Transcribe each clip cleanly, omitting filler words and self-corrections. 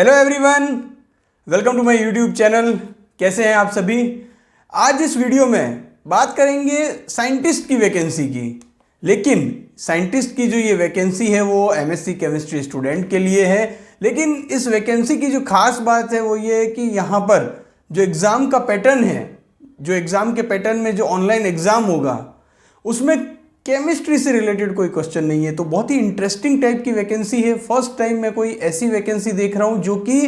Hello everyone, welcome to my YouTube channel. कैसे हैं आप सभी। आज इस वीडियो में बात करेंगे साइंटिस्ट की वैकेंसी की। लेकिन साइंटिस्ट की जो ये वैकेंसी है वो एमएससी केमिस्ट्री स्टूडेंट के लिए है। लेकिन इस वैकेंसी की जो खास बात है वो ये है कि यहाँ पर जो एग्ज़ाम का पैटर्न है, जो एग्ज़ाम के पैटर्न में जो ऑनलाइन एग्ज़ाम होगा उसमें केमिस्ट्री से रिलेटेड कोई क्वेश्चन नहीं है। तो बहुत ही इंटरेस्टिंग टाइप की वैकेंसी है। फर्स्ट टाइम मैं कोई ऐसी वैकेंसी देख रहा हूँ जो कि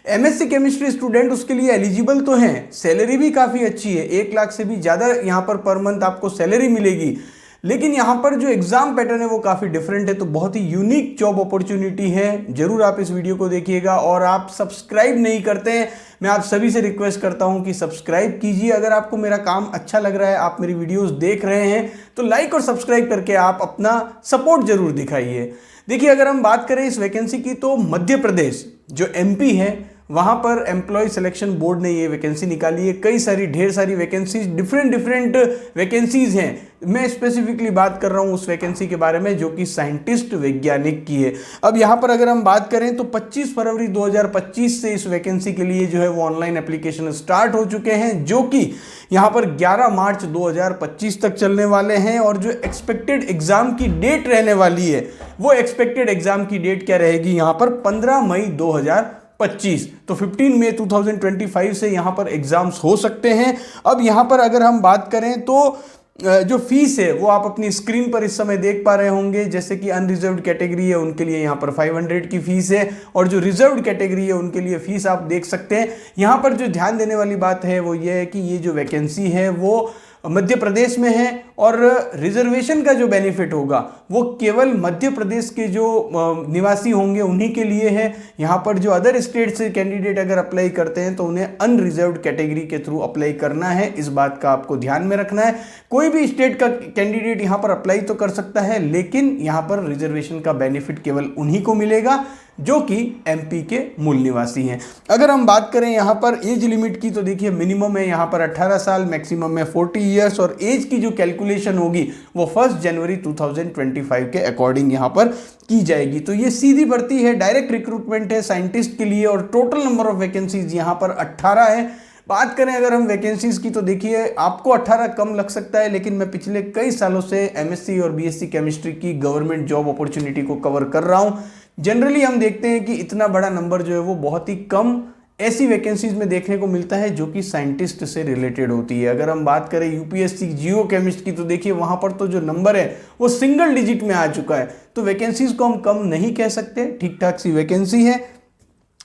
एमएससी केमिस्ट्री स्टूडेंट उसके लिए एलिजिबल तो हैं। सैलरी भी काफ़ी अच्छी है, 1 लाख से भी ज़्यादा यहाँ पर मंथ आपको सैलरी मिलेगी। लेकिन यहाँ पर जो एग्ज़ाम पैटर्न है वो काफ़ी डिफरेंट है। तो बहुत ही यूनिक जॉब अपॉर्चुनिटी है। जरूर आप इस वीडियो को देखिएगा। और आप सब्सक्राइब नहीं करते हैं, मैं आप सभी से रिक्वेस्ट करता हूं कि सब्सक्राइब कीजिए। अगर आपको मेरा काम अच्छा लग रहा है, आप मेरी वीडियोस देख रहे हैं, तो लाइक और सब्सक्राइब करके आप अपना सपोर्ट जरूर दिखाइए। देखिए, अगर हम बात करें इस वैकेंसी की तो मध्य प्रदेश जो एमपी है वहाँ पर एम्प्लॉय सिलेक्शन बोर्ड ने ये वैकेंसी निकाली है। कई सारी ढेर सारी वैकेंसीज, डिफरेंट वैकेंसीज हैं। मैं स्पेसिफिकली बात कर रहा हूँ उस वैकेंसी के बारे में जो कि साइंटिस्ट वैज्ञानिक की है। अब यहाँ पर अगर हम बात करें तो 25 फरवरी 2025 से इस वैकेंसी के लिए जो है वो ऑनलाइन एप्लीकेशन स्टार्ट हो चुके हैं, जो कि यहाँ पर 11 मार्च 2025 तक चलने वाले हैं। और जो एक्सपेक्टेड एग्जाम की डेट रहने वाली है वो एक्सपेक्टेड एग्जाम की डेट क्या रहेगी यहाँ पर 15 मई 2025। तो 15 मई 2025 से यहाँ पर एग्जाम्स हो सकते हैं। अब यहाँ पर अगर हम बात करें तो जो फीस है वो आप अपनी स्क्रीन पर इस समय देख पा रहे होंगे। जैसे कि अनरिजर्व्ड कैटेगरी है उनके लिए यहाँ पर 500 की फीस है, और जो रिजर्व्ड कैटेगरी है उनके लिए फीस आप देख सकते हैं। यहाँ पर जो ध्यान देने वाली बात है वो ये है कि ये जो वैकेंसी है वो मध्य प्रदेश में है, और रिजर्वेशन का जो बेनिफिट होगा वो केवल मध्य प्रदेश के जो निवासी होंगे उन्हीं के लिए है। यहाँ पर जो अदर स्टेट से कैंडिडेट अगर अप्लाई करते हैं तो उन्हें अनरिजर्व्ड कैटेगरी के थ्रू अप्लाई करना है। इस बात का आपको ध्यान में रखना है। कोई भी स्टेट का कैंडिडेट यहाँ पर अप्लाई तो कर सकता है, लेकिन यहाँ पर रिजर्वेशन का बेनिफिट केवल उन्हीं को मिलेगा जो कि एमपी के मूल निवासी हैं। अगर हम बात करें यहाँ पर एज लिमिट की तो देखिए मिनिमम है यहाँ पर 18 साल, मैक्सिमम है 40 ईयर्स, और एज की जो कैलकुलेशन होगी वो 1 जनवरी 2025 के अकॉर्डिंग यहाँ पर की जाएगी। तो ये सीधी भर्ती है, डायरेक्ट रिक्रूटमेंट है साइंटिस्ट के लिए, और टोटल नंबर ऑफ वैकेंसीज यहाँ पर 18 है। बात करें अगर हम वैकेंसीज की तो देखिए आपको 18 कम लग सकता है, लेकिन मैं पिछले कई सालों से एमएससी और बीएससी केमिस्ट्री की गवर्नमेंट जॉब अपॉर्चुनिटी को कवर कर रहा हूं। जनरली हम देखते हैं कि इतना बड़ा नंबर जो है वो बहुत ही कम ऐसी वैकेंसीज में देखने को मिलता है जो कि साइंटिस्ट से रिलेटेड होती है। अगर हम बात करें यूपीएससी जियो केमिस्ट की तो देखिए वहां पर तो जो नंबर है वो सिंगल डिजिट में आ चुका है। तो वैकेंसीज को हम कम नहीं कह सकते, ठीक ठाक सी वैकेंसी है।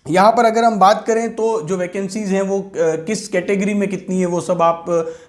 यहाँ पर अगर हम बात करें तो जो वैकेंसीज हैं वो किस कैटेगरी में कितनी है वो सब आप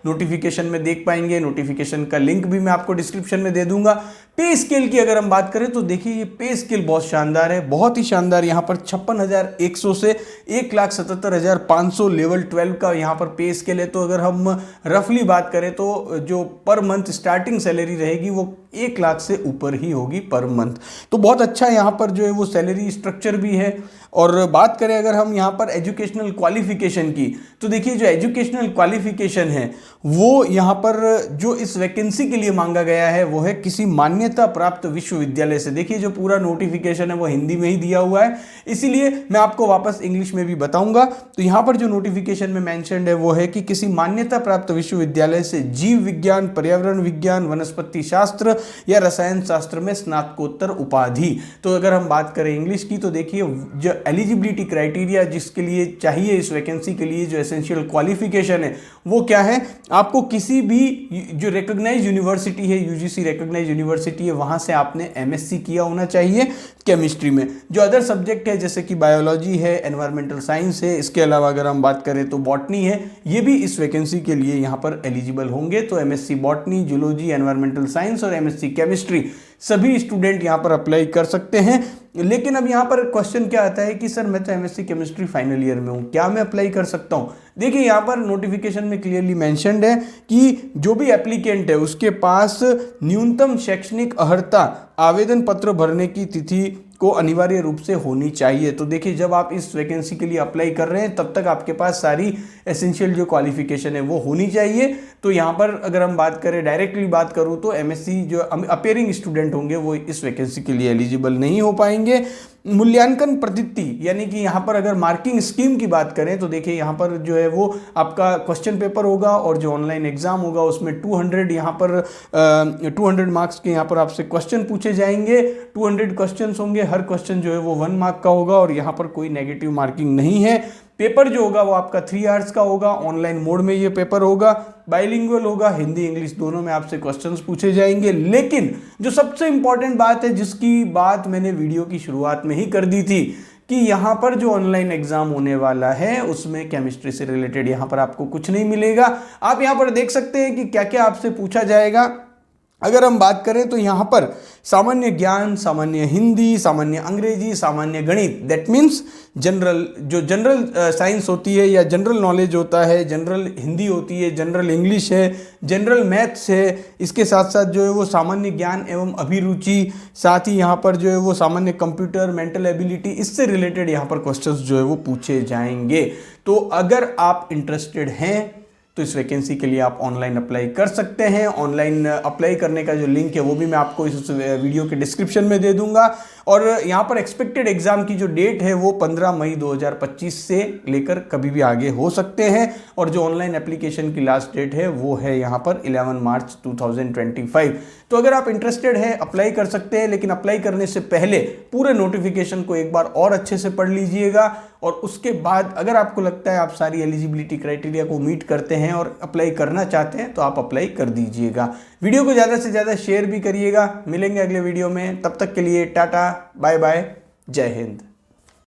नोटिफिकेशन में देख पाएंगे। नोटिफिकेशन का लिंक भी मैं आपको डिस्क्रिप्शन में दे दूंगा। पे स्केल की अगर हम बात करें तो देखिए ये पे स्केल बहुत शानदार है, बहुत ही शानदार। यहाँ पर 56,100 से 1,77,500 लेवल 12 का यहाँ पर पे स्केल है। तो अगर हम रफली बात करें तो जो पर मंथ स्टार्टिंग सैलरी रहेगी वो 1 लाख से ऊपर ही होगी पर मंथ। तो बहुत अच्छा यहाँ पर जो है वो सैलरी स्ट्रक्चर भी है। और बात करें अगर हम यहाँ पर एजुकेशनल क्वालिफिकेशन की तो देखिए जो एजुकेशनल क्वालिफिकेशन है वो यहाँ पर जो इस वैकेंसी के लिए मांगा गया है वो है किसी मान्यता प्राप्त विश्वविद्यालय से। देखिए जो पूरा नोटिफिकेशन है वो हिंदी में ही दिया हुआ है, इसीलिए मैं आपको वापस इंग्लिश में भी बताऊंगा। तो यहाँ पर जो नोटिफिकेशन में मेंशन्ड है वो है कि किसी मान्यता प्राप्त विश्वविद्यालय से जीव विज्ञान, पर्यावरण विज्ञान, वनस्पति शास्त्र या रसायन शास्त्र में स्नातकोत्तर उपाधि। तो अगर हम बात करें इंग्लिश की तो देखिए जो एलिजिबिलिटी क्राइटेरिया जिसके लिए चाहिए इस वैकेंसी के लिए जो एसेंशियल क्वालिफिकेशन है वो क्या है, आपको किसी भी जो रिकॉग्नाइज्ड यूनिवर्सिटी है, यूजीसी रिकॉग्नाइज्ड यूनिवर्सिटी है, वहां से आपने एमएससी किया होना चाहिए केमिस्ट्री में। जो अदर सब्जेक्ट है जैसे कि बायोलॉजी है, एनवायरमेंटल साइंस है, इसके अलावा अगर हम बात करें तो बॉटनी है, ये भी इस वैकेंसी के लिए यहाँ पर एलिजिबल होंगे। तो MSc botany, zoology, environmental science और एमएससी केमिस्ट्री सभी स्टूडेंट यहाँ पर अप्लाई कर सकते हैं। लेकिन अब यहाँ पर क्वेश्चन क्या आता है कि सर मैं तो एमएससी केमिस्ट्री फाइनल ईयर में हूँ, क्या मैं अप्लाई कर सकता हूँ? देखिए यहाँ पर नोटिफिकेशन में क्लियरली मेंशन्ड है कि जो भी एप्लीकेंट है उसके पास न्यूनतम शैक्षणिक अर्हता आवेदन पत्र भरने की तिथि को अनिवार्य रूप से होनी चाहिए। तो देखिए जब आप इस वैकेंसी के लिए अप्लाई कर रहे हैं तब तक आपके पास सारी एसेंशियल जो क्वालिफिकेशन है वो होनी चाहिए। तो यहाँ पर अगर हम बात करें, डायरेक्टली बात करूँ तो एमएससी जो अपेयरिंग स्टूडेंट होंगे वो इस वैकेंसी के लिए एलिजिबल नहीं हो पाएंगे। मूल्यांकन पद्धति यानी कि यहाँ पर अगर मार्किंग स्कीम की बात करें तो देखिए यहाँ पर जो है वो आपका क्वेश्चन पेपर होगा और जो ऑनलाइन एग्जाम होगा उसमें 200 यहाँ पर 200 मार्क्स के यहाँ पर आपसे क्वेश्चन पूछे जाएंगे। 200 क्वेश्चन होंगे, हर क्वेश्चन जो है वो 1 मार्क का होगा और यहाँ पर कोई नेगेटिव मार्किंग नहीं है। पेपर जो होगा वो आपका 3 आवर्स का होगा, ऑनलाइन मोड में ये पेपर होगा, बाइलिंगुअल होगा, हिंदी इंग्लिश दोनों में आपसे क्वेश्चंस पूछे जाएंगे। लेकिन जो सबसे इंपॉर्टेंट बात है जिसकी बात मैंने वीडियो की शुरुआत में ही कर दी थी कि यहाँ पर जो ऑनलाइन एग्जाम होने वाला है उसमें केमिस्ट्री से रिलेटेड यहाँ पर आपको कुछ नहीं मिलेगा। आप यहाँ पर देख सकते हैं कि क्या क्या आपसे पूछा जाएगा। अगर हम बात करें तो यहाँ पर सामान्य ज्ञान, सामान्य हिंदी, सामान्य अंग्रेजी, सामान्य गणित, दैट मीन्स जनरल साइंस होती है या जनरल नॉलेज होता है, जनरल हिंदी होती है, जनरल इंग्लिश है, जनरल मैथ्स है, इसके साथ साथ जो है वो सामान्य ज्ञान एवं अभिरुचि, साथ ही यहाँ पर जो है वो सामान्य कंप्यूटर, मेंटल एबिलिटी, इससे रिलेटेड यहाँ पर क्वेश्चंस जो है वो पूछे जाएंगे। तो अगर आप इंटरेस्टेड हैं तो इस वैकेंसी के लिए आप ऑनलाइन अप्लाई कर सकते हैं। ऑनलाइन अप्लाई करने का जो लिंक है वो भी मैं आपको इस वीडियो के डिस्क्रिप्शन में दे दूंगा। और यहाँ पर एक्सपेक्टेड एग्जाम की जो डेट है वो 15 मई 2025 से लेकर कभी भी आगे हो सकते हैं और जो ऑनलाइन एप्लीकेशन की लास्ट डेट है वो है यहाँ पर 11 मार्च 2025। तो अगर आप इंटरेस्टेड हैं अप्लाई कर सकते हैं, लेकिन अप्लाई करने से पहले पूरे नोटिफिकेशन को एक बार और अच्छे से पढ़ लीजिएगा और उसके बाद अगर आपको लगता है आप सारी एलिजिबिलिटी क्राइटेरिया को मीट करते हैं और अप्लाई करना चाहते हैं तो आप अप्लाई कर दीजिएगा। वीडियो को ज़्यादा से ज़्यादा शेयर भी करिएगा। मिलेंगे अगले वीडियो में, तब तक के लिए टाटा, बाय बाय, जय हिंद।